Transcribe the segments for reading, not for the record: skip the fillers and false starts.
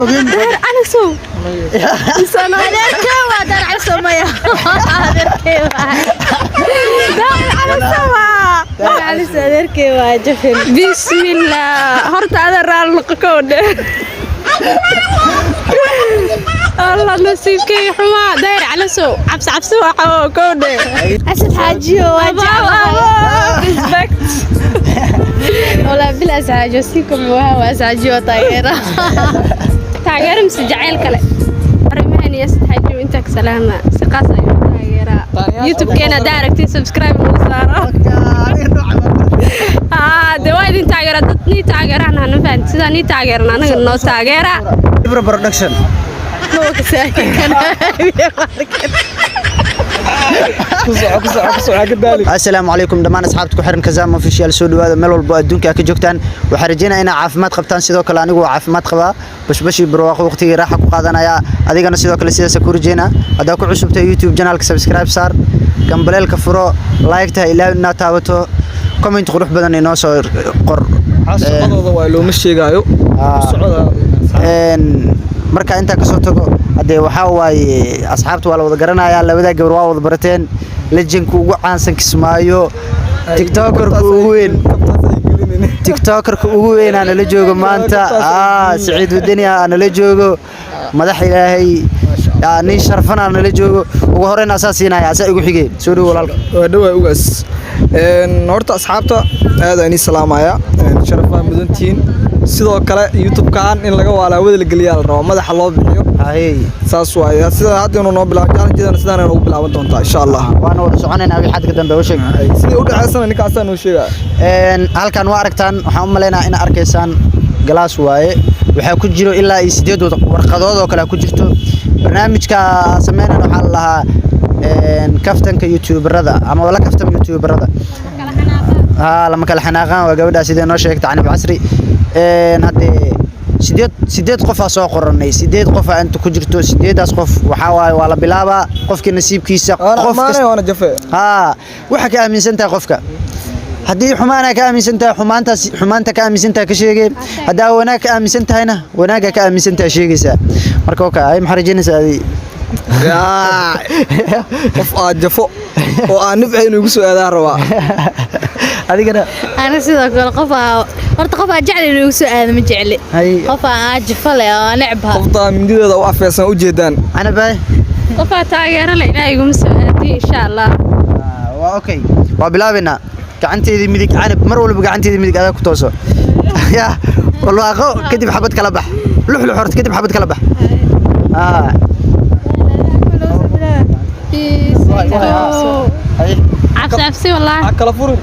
أنا سو سنة كوا دار على سمية على سوا على سدر كوا جفن بسم الله هرت هذا الرال نقكون الله نصيبك حما داير على سو عبس وحو كون أسد حاجي والله بلا ساجو سيكم وهو ساجو طايرة تاجر مسجعيل كله رماني يستحجوا انتك سلامة سقاسة تاجر يوتيوب كنا دايركتي سبسكرايب وصاروا دوايد انت تاجرتني تاجر انا نفهم سيداني تاجرنا انا نو تاجر إبرة برودكشن مو كساكن كان السلام عليكم دمان أصحابتكم حرم كزام اوفيشال سو dhawaada meel walba adduunka ka joogtaan waxaan rajeynayaa inaad caafimaad qabtaan sidoo kale anigu caafimaad qabaa bashbashi barwaaqo waqtiga raaxa ku qaadanaya adigana sidoo kale sidaas ku rajeena hadaa ku cusubtay YouTube channelka subscribe saar gambaleelka furo like ta ilaa inaad taabato comment qurux badan inoo soo qor xasadooda waa loo ma sheegayo socda marka inta ka soo tago hadee waxa waaye asxaabtu waa la wada garanayaa labada gabar waa wada barateen legendku ugu caansan Kismaayo tiktokerka ugu weyn aan la joogo maanta Saciid Wadani aan la joogo madax ilaahay nin sharfan aan la joogo ugu horeen asaasiinaya asa igu xigay soo dhaw walaalka waa dhaw ugaas horta asxaabta aad aan salaamaya sharafaa mudantiin sidoo kale YouTube-kaan in laga walaawada la galiyaa la rabo madaxa loo bixiyo saas waaya sida hadda inuu noo bilaabo challenge-dan sidaan inuu bilaaban doonta insha Allah waana wada soconaynaa wixii xadka dambe u sheeg sidii u dhaxaysan ninkaas aan u sheegaa halkan waa aragtaan waxaan u maleynayaa in arkaysaan glass waaye waxa ku jiro ilaa 8 warqadood oo kale ku jirto barnaamijka sameynana waxa la lahaa kaftanka YouTuberada ama wala kaftan YouTuberada lama kala xanaaqaan waa gabadha sidee noo sheegtay Canab Casri hadee sideed qof soo qoranay sideed qof inta ku jirto sideedaas qof waxa waaye waa la bilaabaa qofkii nasiibkiisa qof waana jafe waxa ka aaminsantaa qofka hadii xumaana ka aaminsantaa xumaanta ka aaminsantaa ka sheegay hadaa wanaag ka aaminsantahayna wanaaga ka aaminsantaa sheegaysa marka oo ay maxarajinaysaa qof jafo oo aan nibci inuu soo aadaa rabaa adigana أنا سيدا كل قفا ورت قفا جعل إنه يسوي ما جعلي قفا عاجفة لا لعبها قفا من جديد أو أفيسان وجدان أنا باي قفا تاجر لا يقوم سوي إن شاء الله أوكي وبلابنا كعنتي ذي مديك عنب مرة ولا بقعنتي ذي مديك هذا كتوسو يا والله أخو كدي بحبت كلبح لح حرت كدي بحبت كلبح عبسي والله أكل فرن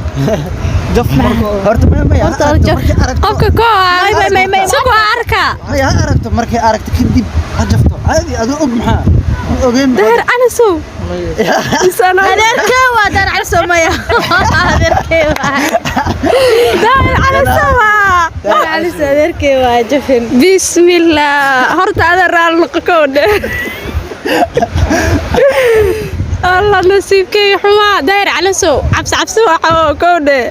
جف هرت ما قفك كوا سكوا أركا يا أركت مركي أركت كدي هجفته عادي أدو أجمع دهر أنا سو سنة دهر كوا دهر على سمية دهر كوا دهر على سوا دهر على سدر كوا جفن بسم الله هرت هذا الرال نقكون الله نصيبك حما داير على سو عبس وحو كونه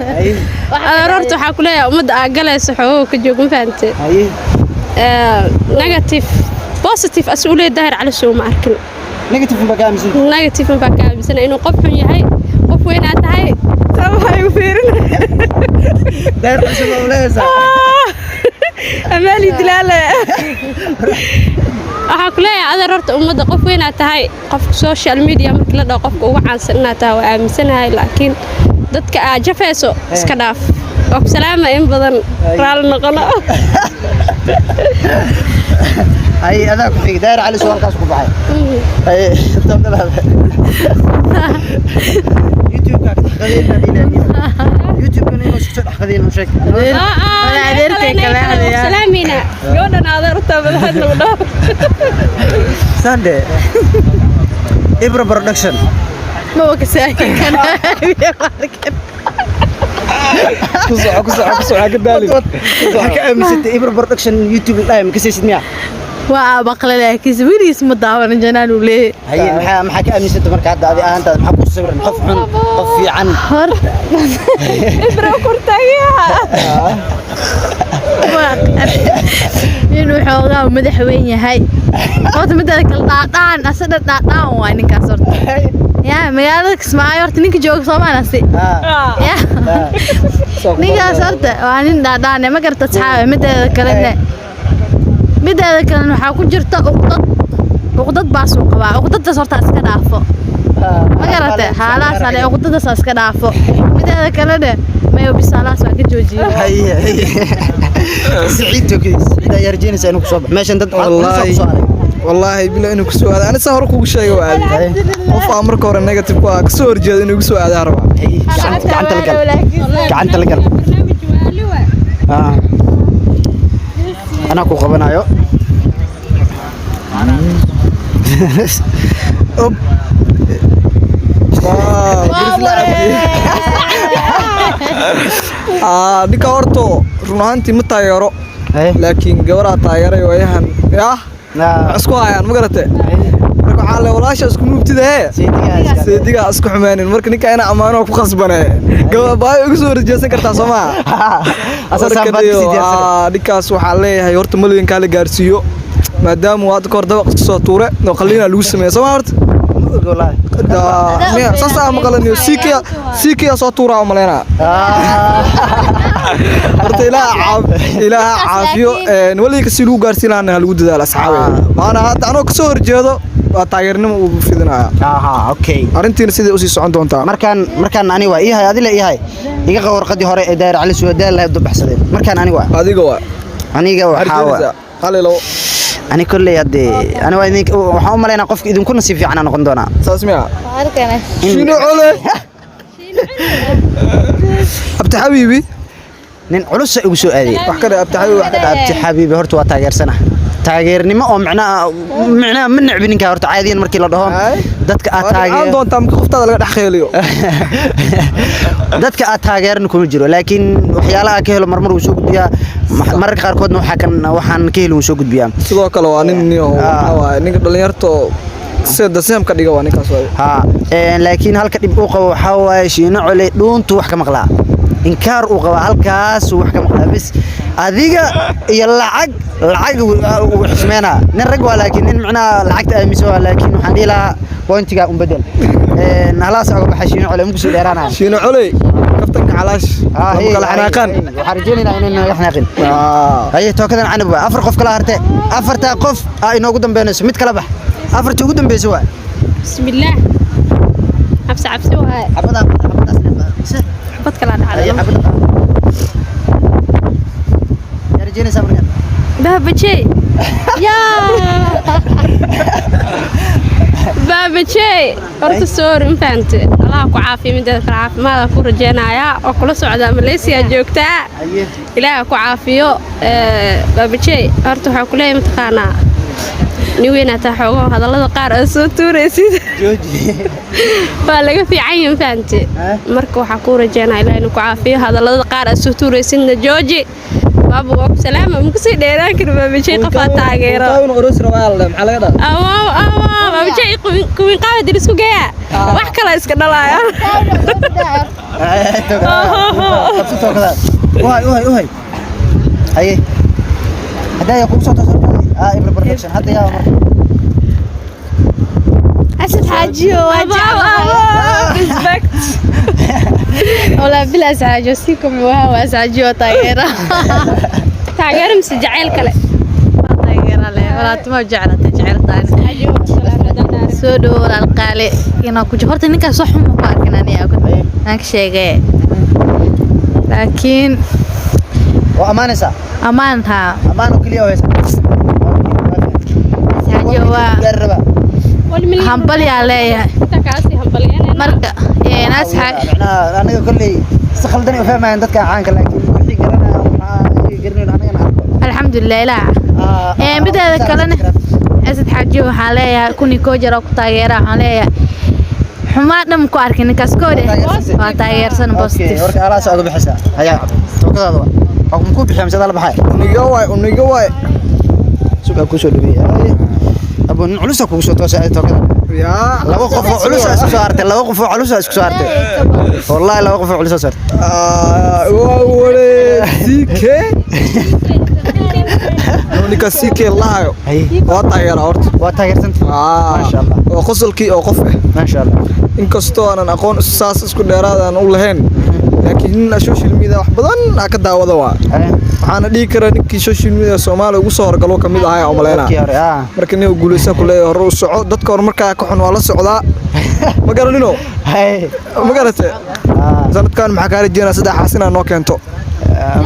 ررت waxa ku leeyahay umada galayso xoo ka joogan faante negative positive asuulay daahir على soo ma arkin negative ba ka aaminsan inuu qof xun yahay qof weyn aad tahay sabay u fiirin daahir cusub oo leeysa amali dilale waxa ku leeyahay adeer horta umada qof weyn aad tahay qof social media markii la dhaw qofka ugu caansan inaad tahay waa aaminsanahay laakiin dadka aad jafayso iska dhaaf oo salaama in badan raal noqono ay adaa ku xigay daahir cali su'aalkaas ku baxay ay tabdalaad YouTube-ka taxqadina YouTube-ka inuu soo taxqadina sheeg adeertay kala hadaya salaamina gabadhan adeerta madaxad lagu dhaw Sunday Ibra production ma waka saakin kana كسر عقدالي حكى أمسيت إبرة برودكشن يوتيوب لا مكسيس مياه وبقول لك ويريس مداور جنان وليه هي محكى أمسيت مركز هذا أنت محب الصبر نقف عن قف عن إبرة كرتايها inuu xoogaa madaxweyn yahay horta midda kale dhaadhaan asada dhaadhaan waa ninkaas horta yaa magaalada Kismaayo horta ninka jooga Soomaaliya yaa ninkaas horta waa nin dhaadhaan ma garta saxaabe midda kale waxaa ku jirta uqdad baas uu qabaa uqdadaas horta iska dhaafo ma garata haalaas ale uqdadaas iska dhaafo midda kale mayo bisalaas waa ka joojiyo سعيد يا رجال سأنوك صبح ماشي أنت والله بلا إنه كسوة هذا أنا سهرك وشيء وعادي وفي أمرك ورا نيجاتيف كسور جد إنه كسوة هذا أربعة كعنت القلب أنا كوخ بنايو ninka horto run ahaantii ma taageero laakiin gabaraa taageeray waayahan isku hayaan ma garate marka waxaa le walaasha isku nuugtida seedigaa isku xumaanin marka ninka ina ammaano ku khasbane gababaayo igu soo horjeesan kartaa soo maha ninkaas waxaa leeyahay horta malweynkaa la gaarsiiyo maadaama uu hadda kahor dabaq isku soo tuure oo qalliina lagu sameeya soo ma horta sasa maqalaniyo siikiya soo tuuraa umaleynaa horta ilaaha caafiyo weliga si lagu gaarsiin lahaana ha lagu dadaalo asxaabe waana hadda anoo kasoo horjeedo waa taageernimo uu fidinaya arrintiina sidai usii socon doontaa markaan ani waa iyahay adile iyahay iga qabo warqadii hore ee daayir cali suudaal lahayd dubaxsadeen markaan ani waa aniga waxaa qalilo أنا كل يدي أنا وإنك وحوم علينا قف إذا كنا نصيف عنا نقدنا. ساسمع. شنو عليه؟ أبت حبيبي. نين علوس يقصو هذه. وحكي أبت حبيبي أبت حبيبي هرتوا تاجر سنة. تاجرني ما معنا من نعبين كهرت عادين مركي لدهم. دتك أتاجر. عندهم تام خفت هذا الحخيليو. دتك أتاجر نكون جرو لكن وحيالا كهلو مرمر وسوق بيا مرك قاركود وحن كهلو وسوق بيا. سلوا كلو أنيني نيك دلنيرتو سيد سهم كديجا واني كاسوي. لكن هالكتب أوقع حواي شيء نوعله دون توح كمقلا. إنكار أوقع هالكاس وح كمقلا بس هذيك يلعق وحسمنا نرجع لكن معنا لعقت أمسوا لكن وحنيلا وانت قاعد بدل. نهلاس أقول بحشينو على مقصود إيرانا. شينو علي كفتك علاش. هي الحناقان. وحرجينا إننا يحناقين. هي توكلنا عن أبوه أفرق قف كلا هرتة أفرت قف إنه قدام بينس ميت كلا بح أفرت قدام بيسوا. بسم الله. عبس وهاي. حبط كلا على. يا رجينا سامرنا. باب شيء. يا. باب شيء. أرد الصور مفهمت. الله كعافية من ذلك العافية ماذا كور جنايا وكل سعداء ماليزيا جوكتا. إله كعافية باب شيء أرد حكولي متخانا. نوينا تحوه هذا الله قار أسطور يسيد. فلقى في عين فهمت. مركو حكور جنايا إله كعافية هذا الله قار أسطور يسيد جوجي. بابو سلامة ممكن ديران كده بابي شيء قفات تاجيرة. طيب نقرص روال محلقة. بابي شيء كوين قاعد يدرسوا جاء. وحكي لا يسكن الله يا. وهاي. هاي. هذا يقوم صوت إبر برودكشن هذا يا عمر. أسد حاجي respect. ولا بلا ساجو سيكم وهو ساجو طايرة. تاجر مسجعيل كله. طايرة له ولا تما جعلة تجعل طايرة. سودو القالي إنه كجهرت إنك صح مقارن أنا أقول هناك شيء لكن. وأمانة سا. أمانها. أمانة كليه ويس. ساجو. جربه. همبلي عليه. تكاسي همبلي أنا. مركا. ناس حق. أنا كلي استخلدني وفهم عندك عنك لكن وحي قرنا الحمد لله لا. بدأ ذكرنا أسد حاجي وحاليا كوني كوجر أو كتاجر حاليا. حمادنا مكواركين كاسكودي. وتاجر سن بوستيف. ورك على سؤال بحسها. هيا. توكل هذا. أو مكوب بحمس هذا البحر. ونجواي. سوق كوسو دبي. أبو علوسة كوسو توسع توكل. يا. لا وقف علوسة سكسارته. لا وقف علوسة سكسارته. والله لا وقف علوسة صارت. وولي. ninka CK lahayo waa taageera horta waa taageersanta maasha Allah oo qosolkii oo qof maasha Allah inkastoo aan aqoon saas isku dheeraad aan u lahayn laakiin social media wax badan ka daawada waa waxaana dhigi karaa ninkii social media Soomaaliya ugu soo horgalo kamid ahaa oo maleena marka nin guuleysan ku leeyahay hor u soco dadka hor markaa ka xun waa la socdaa ma garanino ma garatay sanadkan maxaa ka rajeenaa saddex xasin noo keento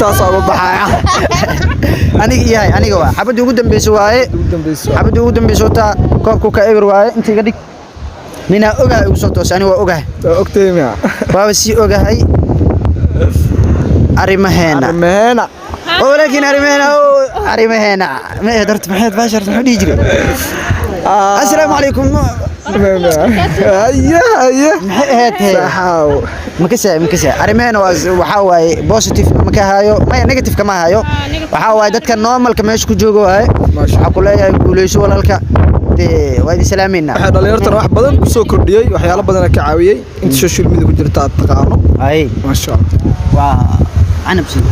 taas oo baxaya aniga waa xabadii ugu dambeysay waaye xabadii ugu dambeysay ta koobku ka eber waaye inta iga dhig mina ogahay ugu soo toosani waa ogahay ogteema waa si ogahay arimaheena ولكن أريمهنا ما قدرت محيط باشر حدي يجري السلام عليكم أيه صحاو مكسى أريمهنا وحاوي بوزيتيف مكهايو ما نيجاتيف كما هايو وحاوي دتك نورمال كما يشكو جوجو هاي أقول لها يقولوا ولا لك وادي سلامينا waxaa dhalinyarada wax badan ku soo kordhiyay waxyaalo badan ka caawiyay inta social media ku jirta taqaano ay ma sha Allah waa أنا بسيط.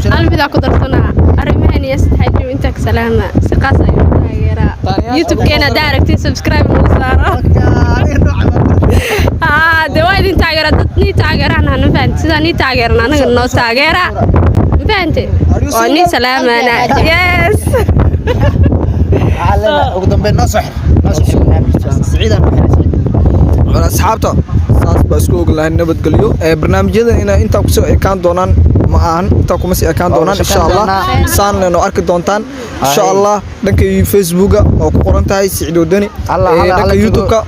أنا كنت أرسلنا أرميني يستحيل وأنت كسلامة سقاسة يوتيوب كنا دايركت سبسكرايب وصارة. دوايد أنت عجرة تني تعجرة أنا نفهم سيدا ني تعجرة أنا الناس تعجرة فهمت؟ وني سلامة أنا يس. على وقدم بين نصح سعيدا على أصحابته saas baa isku oglahay nabad galiyo barnaamijyadan inta ku soo ekaan doonaan ma ahan inta kuma sii ekaan doonaan insha Allah saan leno arki doontaan insha Allah dhanka Facebook oo ku qoran tahay Siciid Wadani dhanka YouTube ka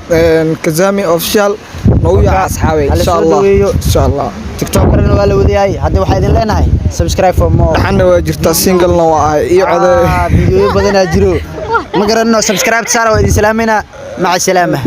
Kazami official noo yaa asxaabe insha Allah TikTok karana waa la wadiyay hadda waxa idin leenahay subscribe for more waxana waa jirta single na waa iyo coday video badan jiro ma garanno subscribe saar waa idin salaamina maca salaama